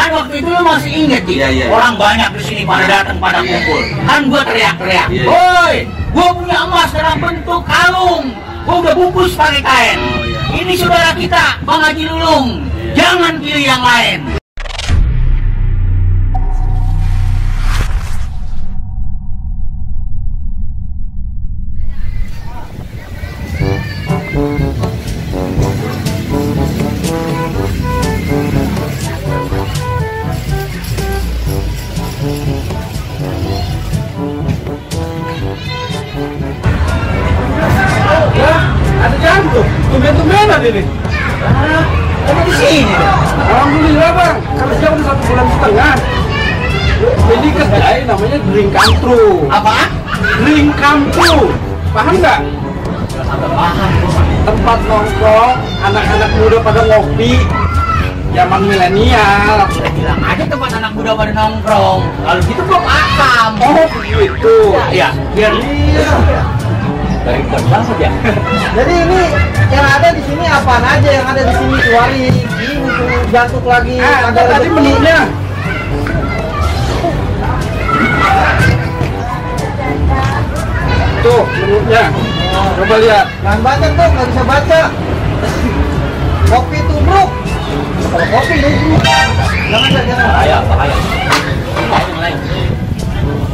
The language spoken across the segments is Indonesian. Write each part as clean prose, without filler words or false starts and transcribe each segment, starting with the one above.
Kan waktu itu lu masih inget sih, orang banyak di sini pada datang pada kumpul. Kan gua teriak-teriak, "Woi, gua punya emas dalam bentuk kalung. Gua udah bungkus pakai kain. Ini saudara kita, Bang Haji Lulung. Jangan pilih yang lain." Ada jantung, tumben-tumbenan ini. Kamu di sini. Alhamdulillah bang, karena dia udah 1,5 bulan. Jadi kerjain namanya drink come true. Apa? Drink come true, paham nggak? Paham. Tempat nongkrong, anak-anak muda pada ngopi, zaman milenial. Bilang aja tempat anak muda pada nongkrong. Kalau gitu belum akam. Oh gitu. Iya, biar dari banget ya. Jadi ini yang ada di sini apaan aja yang ada di sini keluarin. Ini butuh jantung lagi. Ada tadi rezeki. menunya. Tuh menunya. Coba lihat. Jangan baca tuh, nggak bisa baca. Kopi tubruk. Kalau kopi tubruk. Jangan. Bahaya.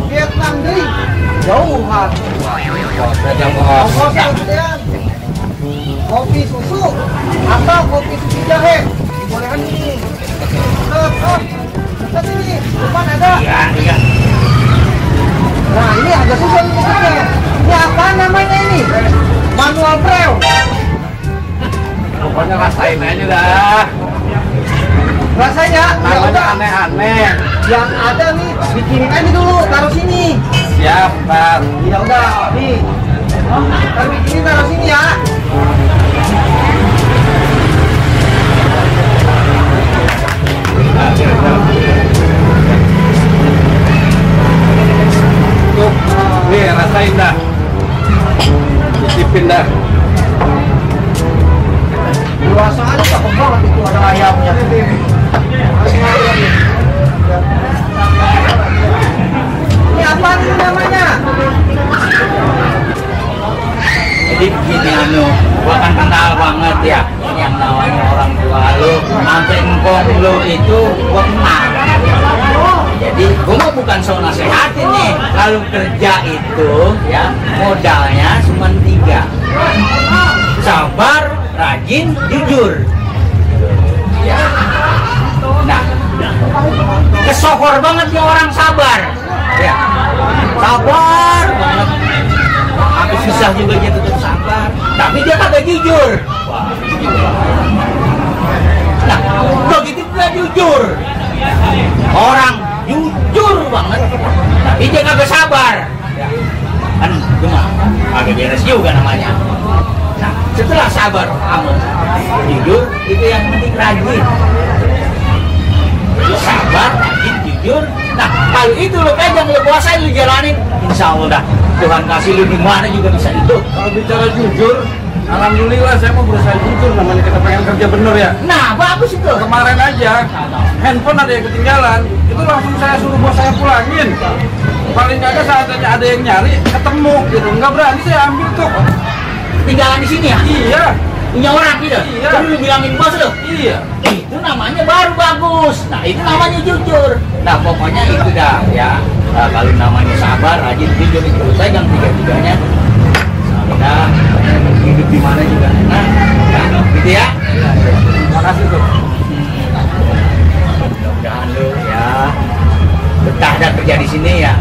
Vietnam drink. Jauhan. Kopi susu atau kopi susu jahe. Dibolehkan ini. Lihat ini, depan ada. Iya. Nah ini ada susu susunya. Ini apa namanya ini? Manual brew. Pokoknya rasain aja dah. Rasanya ya Namanya udah. aneh-aneh. Yang ada nih bikinin aja dulu, taruh sini. Siap, Pak. Ya udah, nih. Taruh bikinin taruh sini ya. Tuh, nih rasain dah. Cicipin dah. Luasa aja cakep banget itu ada ayamnya. Ini apa nih namanya? Jadi begini gua kan kenal banget ya yang namanya orang tua lu, sampai engkong lu itu gua kenal. Jadi gua mah bukan so nasehatin nih, kalau kerja itu ya modalnya cuma 3: sabar, rajin, jujur. Ya. Nah, kesokor banget ya orang sabar. Ya, sabar banget. Tapi susah juga dia tetap sabar. Tapi dia kagak jujur. Wah, nah, begitu juga jujur. Orang jujur banget, tapi dia kagak sabar. Kan cuma agak beres juga namanya. Nah, setelah sabar kamu jujur, itu yang penting rajin. Sabar, rajin, jujur. Nah, kalau itu lo pegang, lo kuasain, lo jalanin, insya Allah dah Tuhan kasih lo di mana juga bisa hidup. Kalau bicara jujur, alhamdulillah saya mau berusaha jujur, namanya kita pengen kerja bener ya. Nah, bagus itu. Kemarin aja, handphone ada yang ketinggalan, itu langsung saya suruh bos saya pulangin. Paling kagak saat ada yang nyari, ketemu gitu, nggak berani saya ambil tuh. Tinggalan di sini ya? Iya. Punya orang gitu? Iya. Terus lu bilangin bos lo? Iya. Itu namanya baru bagus. Nah, itu namanya jujur. Nah, pokoknya itu dah ya. Nah, kalau namanya sabar, rajin, jujur itu pegang 3-3-nya. Nah, hidup di mana juga enak. Nah, gitu ya. Terima kasih tuh. Mudah-mudahan lu ya betah dan kerja di sini ya.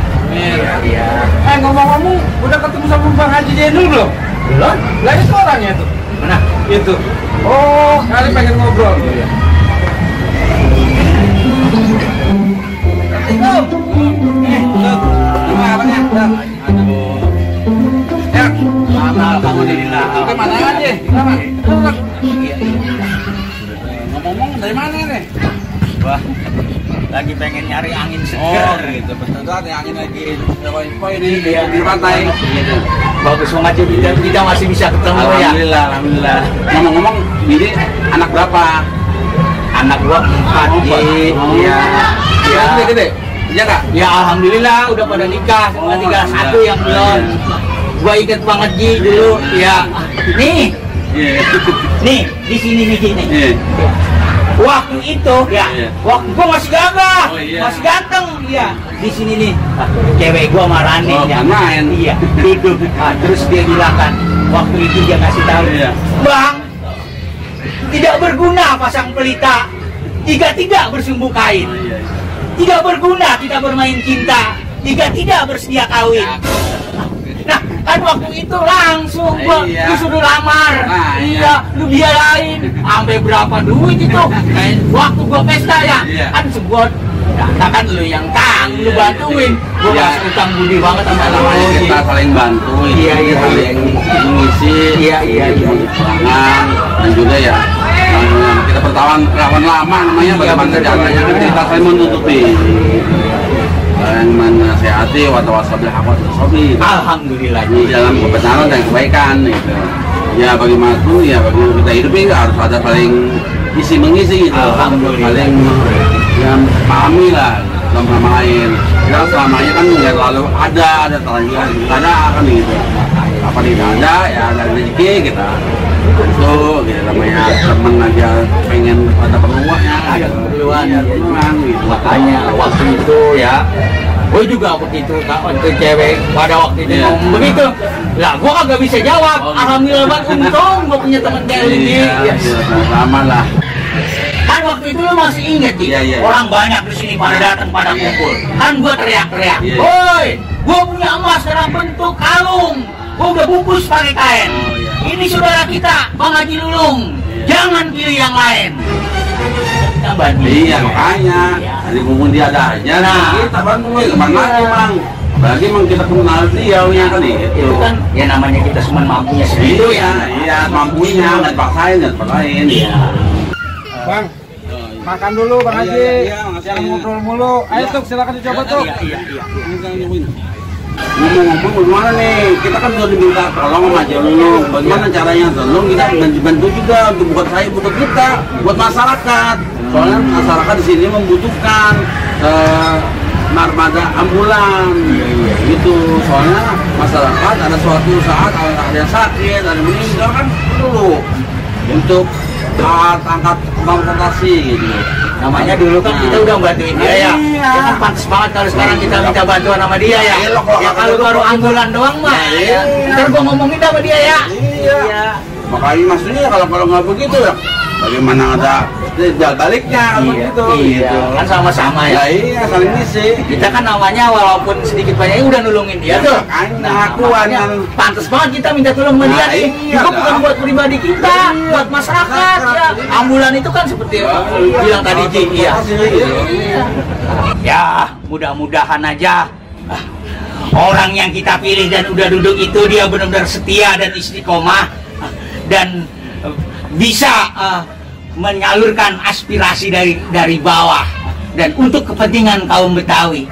Iya. Ngomong-ngomong, udah ketemu sama Bang Haji Jenul belum? Belum? Lah itu orangnya tuh. Mana? Itu. Oh, kali pengen ngobrol. Alhamdulillah. Ke mana aja? Ngomong-ngomong dari mana nih? Wah, lagi pengen nyari angin segar. Oh, gitu. Betul tuh ada angin lagi. Info ini Iya, di pantai. Bagus banget ya, kita masih bisa ketemu ya. Alhamdulillah, alhamdulillah. Ngomong-ngomong, ini anak berapa? Anak gua 4 Ji. Oh, Iya. gede? Iya nggak? Ya alhamdulillah udah pada nikah, cuma tinggal satu yang belum. Gua inget banget Ji dulu, ya. Nih, nih di sini nih Ji nih. Waktu itu, ya, waktu gua masih gagah, masih ganteng, ya. Di sini nih, cewek gua marane, ya. Iya, duduk. Terus dia bilang kan, waktu itu dia kasih tahu, Bang, tidak berguna pasang pelita jika tidak bersumbu kain. Tidak berguna kita bermain cinta jika tidak bersedia kawin. Nah, kan waktu itu langsung gua disuruh lamar. Iya, lu biayain sampai berapa duit itu? Waktu gua pesta ya, kan sebut kan lu yang lu bantuin. Gua masih utang budi banget sama lu. Kita saling bantu, saling mengisi, perangan, dan juga ya kita bertawan lama namanya bagaimana caranya kita saling menutupi. Yang menasehati watawasabil haq wasabil. Alhamdulillah dalam kebenaran dan kebaikan gitu. Ya bagaimana tuh ya bagi kita hidup ini harus ada saling isi mengisi gitu. Alhamdulillah. Saling yang pahami lah sama lain. Kita selamanya kan nggak lalu ada terlebih ada kan gitu. Apa tidak ada ya ada rezeki kita. Itu gitu namanya temen aja pengen ada perluannya ada keperluan gitu. Makanya waktu itu ya gue juga begitu untuk cewek pada waktu itu ngomong begitu lah gue kagak bisa jawab. Alhamdulillah banget untung gue punya temen kayak ini. Sama lah kan waktu itu lo masih inget orang banyak di sini pada datang pada kumpul kan gue teriak-teriak, woi gue punya emas dalam bentuk kalung, gue udah bungkus pakai kain. Ini saudara kita, Bang Haji Lulung. Jangan pilih yang lain. Kita bantu. Iya, makanya. Dari kumpul dia ada aja. Nah, kita bantu kemana lagi, Bang? Apalagi emang kita kenal dia yang tadi. Itu kan, ya namanya kita semua mampunya segitu ya. Iya, mampunya. Nggak paksain, nggak paksain. Iya. Bang, makan dulu Bang Haji. Jangan ngobrol mulu. Ayo Tuk, silakan dicoba Tuk. Iya. Ngomong-ngomong bagaimana nih, kita kan sudah diminta tolong sama Haji Lulung. Bagaimana caranya tolong kita bantu juga untuk buat saya, buat kita, buat masyarakat. Soalnya masyarakat di sini membutuhkan armada ambulan, gitu. Soalnya masyarakat ada suatu saat ada yang sakit, ada yang meninggal kan perlu untuk angkat transportasi gitu. Namanya dulu kan kita udah bantuin dia ya. Ya kan pantas banget kalau sekarang kita minta bantuan sama dia ya. Ya kalau baru ambulan doang mah. Ntar gua ngomongin sama dia ya. Iya. Makanya maksudnya kalau nggak begitu ya, bagaimana ada baliknya gitu. Iya. Kan sama-sama ya. Iya, saling ngisi. Kita kan namanya walaupun sedikit banyaknya udah nulungin dia tuh. Nah, makanya pantas banget kita minta tolong sama dia nih. Itu bukan buat pribadi kita, buat masyarakat ya. Ambulan itu kan seperti bilang tadi Ji, iya. Ya, mudah-mudahan aja orang yang kita pilih dan udah duduk itu dia benar-benar setia dan istiqomah dan bisa menyalurkan aspirasi dari bawah dan untuk kepentingan kaum Betawi.